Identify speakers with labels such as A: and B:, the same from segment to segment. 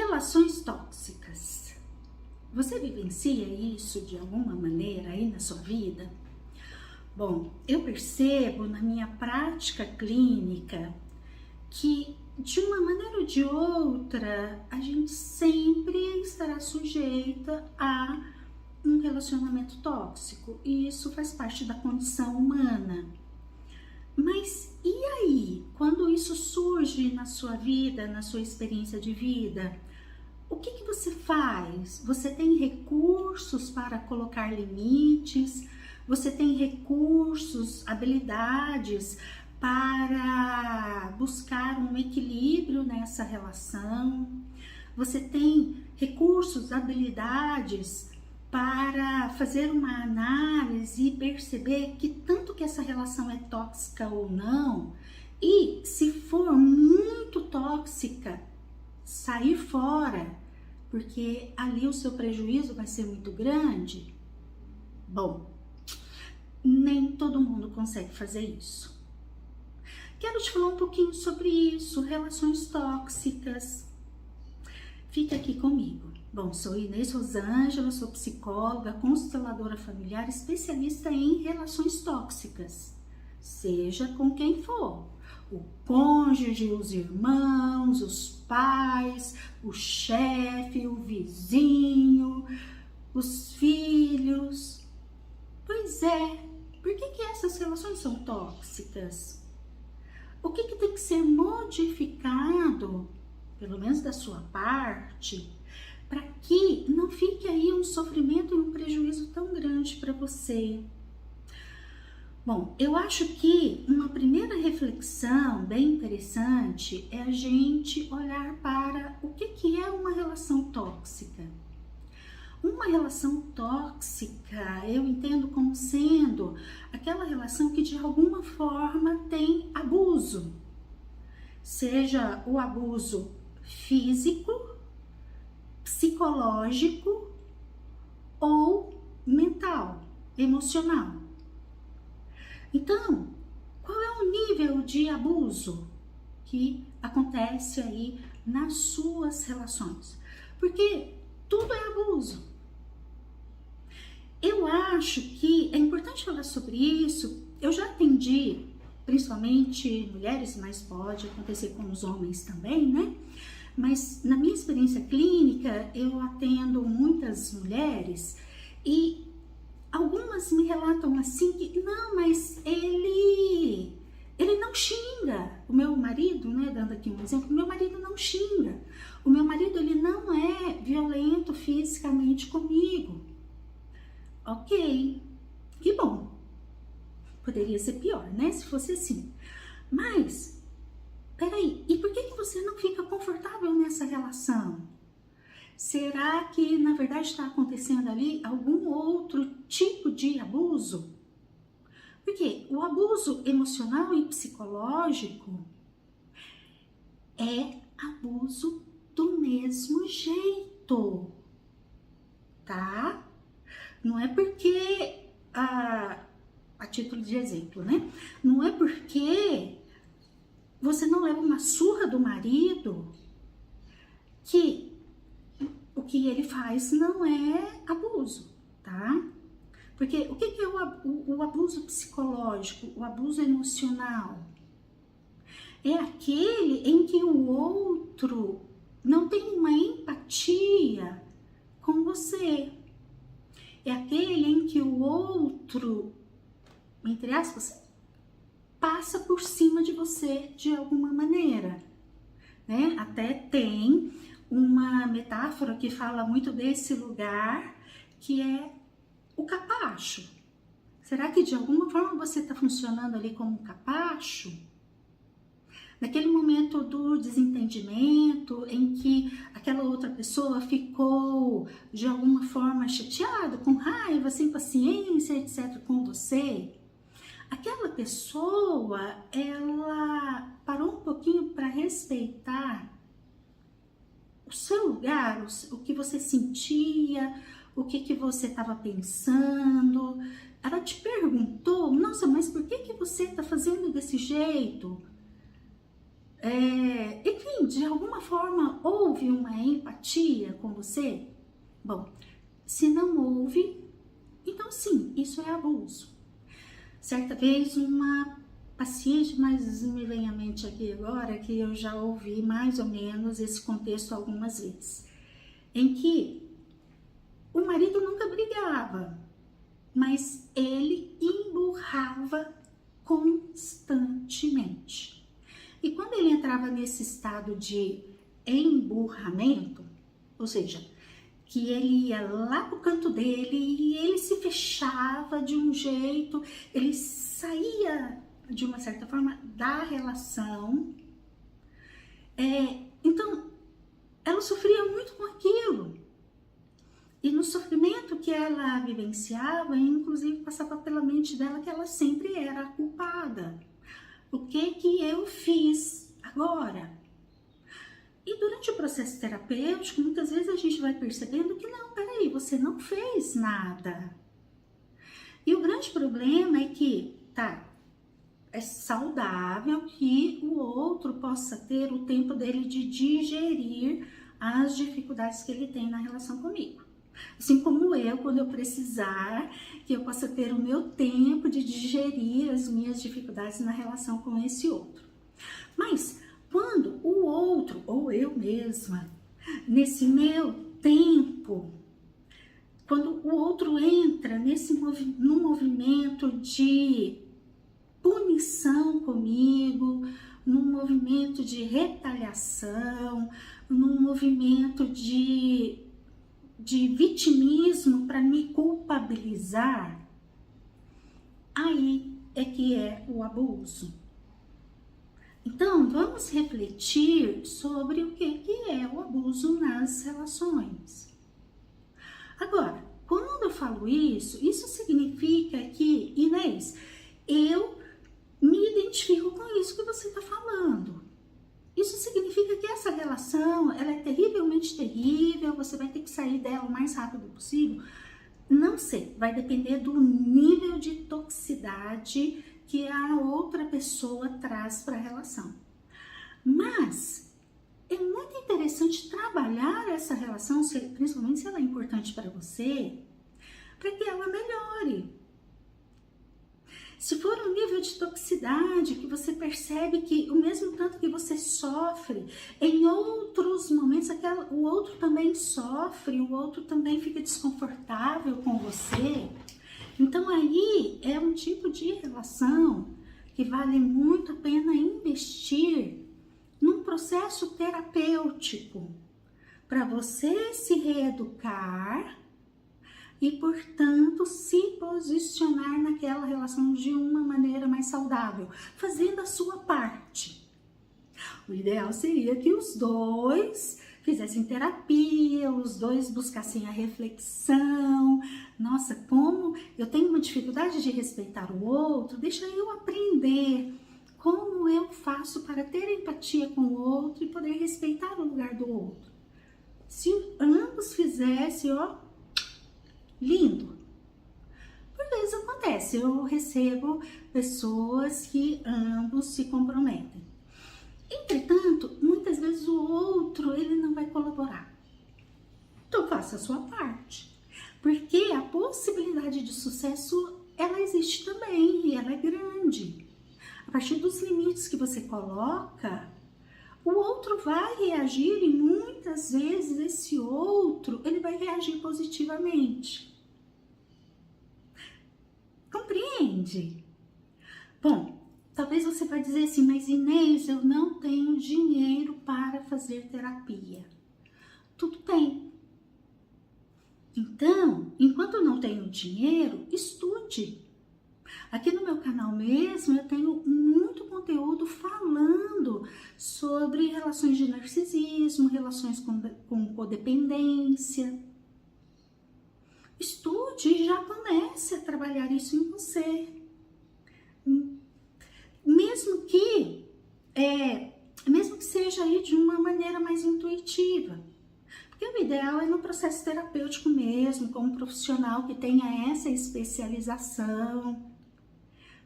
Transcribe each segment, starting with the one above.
A: Relações tóxicas. Você vivencia isso de alguma maneira aí na sua vida? Bom, eu percebo na minha prática clínica que de uma maneira ou de outra a gente sempre estará sujeita a um relacionamento tóxico e isso faz parte da condição humana. Mas e aí, quando isso surge na sua vida, na sua experiência de vida, o que você faz? Você tem recursos para colocar limites? Você tem recursos, habilidades para buscar um equilíbrio nessa relação? Você tem recursos, habilidades para fazer uma análise e perceber que tanto que essa relação é tóxica ou não, e se for muito tóxica, sair fora, porque ali o seu prejuízo vai ser muito grande? Bom, nem todo mundo consegue fazer isso. Quero te falar um pouquinho sobre isso, relações tóxicas. Fica aqui comigo. Bom, sou Inês Rosângela, sou psicóloga, consteladora familiar, especialista em relações tóxicas, seja com quem for. O cônjuge, os irmãos, os pais, o chefe, o vizinho, os filhos. Pois é, por que essas relações são tóxicas? O que tem que ser modificado, pelo menos da sua parte, para que não fique aí um sofrimento e um prejuízo tão grande para você? Bom, eu acho que uma primeira reflexão bem interessante é a gente olhar para o que é uma relação tóxica. Uma relação tóxica eu entendo como sendo aquela relação que de alguma forma tem abuso, seja o abuso físico, psicológico ou mental, emocional. Então, qual é o nível de abuso que acontece aí nas suas relações? Porque tudo é abuso. Eu acho que é importante falar sobre isso. Eu já atendi, principalmente mulheres, mas pode acontecer com os homens também, né? Mas na minha experiência clínica, eu atendo muitas mulheres e algumas me relatam assim que, não, mas ele não xinga. O meu marido, né, dando aqui um exemplo, o meu marido não xinga. O meu marido, ele não é violento fisicamente comigo. Ok, que bom. Poderia ser pior, né, se fosse assim. Mas, peraí, e por que você não fica confortável nessa relação? Será que, na verdade, está acontecendo ali algum outro tipo de abuso? Porque o abuso emocional e psicológico é abuso do mesmo jeito, tá? Não é porque, a título de exemplo, né? Não é porque você não leva uma surra do marido que o que ele faz não é abuso, tá? Porque o que é o abuso psicológico, o abuso emocional? É aquele em que o outro não tem uma empatia com você. É aquele em que o outro, entre aspas, passa por cima de você de alguma maneira, né? Até tem uma metáfora que fala muito desse lugar, que é o capacho. Será que de alguma forma você está funcionando ali como um capacho? Naquele momento do desentendimento, em que aquela outra pessoa ficou de alguma forma chateada, com raiva, sem paciência, etc., com você, aquela pessoa, ela parou um pouquinho para respeitar o seu lugar, o que você sentia, o que você estava pensando. Ela te perguntou, nossa, mas por que você está fazendo desse jeito? enfim, de alguma forma houve uma empatia com você? Bom, se não houve, então sim, isso é abuso. Certa vez uma paciente, mas me vem à mente aqui agora que eu já ouvi mais ou menos esse contexto algumas vezes, em que o marido nunca brigava, mas ele emburrava constantemente. E quando ele entrava nesse estado de emburramento, ou seja, que ele ia lá pro canto dele e ele se fechava de um jeito, ele saía de uma certa forma da relação. Então, ela sofria muito com aquilo. E no sofrimento que ela vivenciava, inclusive passava pela mente dela que ela sempre era a culpada. O que eu fiz agora? E durante o processo terapêutico, muitas vezes a gente vai percebendo que não, peraí, você não fez nada. E o grande problema é que, é saudável que o outro possa ter o tempo dele de digerir as dificuldades que ele tem na relação comigo. Assim como eu, quando eu precisar, que eu possa ter o meu tempo de digerir as minhas dificuldades na relação com esse outro. Mas quando o outro, ou eu mesma, nesse meu tempo, quando o outro entra num movimento de punição comigo, num movimento de retaliação, num movimento de vitimismo para me culpabilizar, aí é que é o abuso. Então, vamos refletir sobre o que é o abuso nas relações. Agora, quando eu falo isso significa que, Inês, eu me identifico com isso que você está falando. Isso significa que essa relação, ela é terrivelmente terrível, você vai ter que sair dela o mais rápido possível? Não sei, vai depender do nível de toxicidade que a outra pessoa traz para a relação. Mas é muito interessante trabalhar essa relação, principalmente se ela é importante para você, para que ela melhore. Se for um nível de toxicidade que você percebe que o mesmo tanto que você sofre, em outros momentos o outro também sofre, o outro também fica desconfortável com você. Então aí é um tipo de relação que vale muito a pena investir num processo terapêutico para você se reeducar e, portanto, se posicionar naquela relação de uma maneira mais saudável, fazendo a sua parte. O ideal seria que os dois fizessem terapia, os dois buscassem a reflexão. Nossa, como eu tenho uma dificuldade de respeitar o outro, deixa eu aprender como eu faço para ter empatia com o outro e poder respeitar o lugar do outro. Se ambos fizessem, lindo. Por vezes acontece, eu recebo pessoas que ambos se comprometem. Entretanto, muitas vezes o outro, ele não vai colaborar. Então faça a sua parte. Porque a possibilidade de sucesso, ela existe também e ela é grande. A partir dos limites que você coloca, o outro vai reagir e muitas vezes esse outro, ele vai reagir positivamente. Compreende? Bom, talvez você vai dizer assim, mas Inês, eu não tenho dinheiro para fazer terapia. Tudo bem. Então, enquanto eu não tenho dinheiro, estude. Aqui no meu canal mesmo, eu tenho muito conteúdo falando sobre relações de narcisismo, relações com codependência. Estude e já comece a trabalhar isso em você. Mesmo que seja aí de uma maneira mais intuitiva. Porque o ideal é no processo terapêutico mesmo, com um profissional que tenha essa especialização.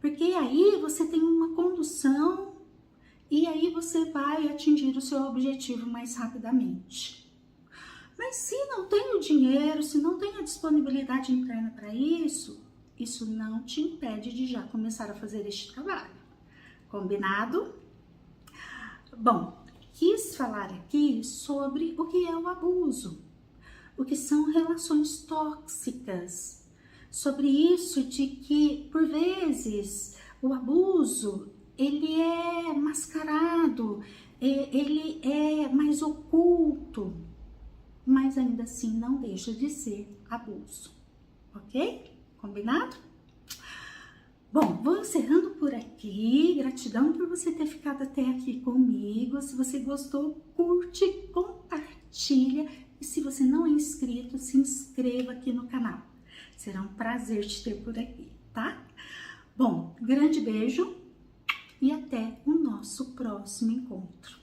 A: Porque aí você tem uma condução e aí você vai atingir o seu objetivo mais rapidamente. Mas se não tem o dinheiro, se não tem a disponibilidade interna para isso não te impede de já começar a fazer este trabalho. Combinado? Bom, quis falar aqui sobre o que é o abuso, o que são relações tóxicas, sobre isso de que, por vezes, o abuso, ele é mascarado, ele é mais oculto, mas ainda assim não deixa de ser abuso, ok? Combinado? Bom, vou encerrando por aqui. Gratidão por você ter ficado até aqui comigo. Se você gostou, curte, compartilha. E se você não é inscrito, se inscreva aqui no canal. Será um prazer te ter por aqui, tá? Bom, grande beijo e até o nosso próximo encontro.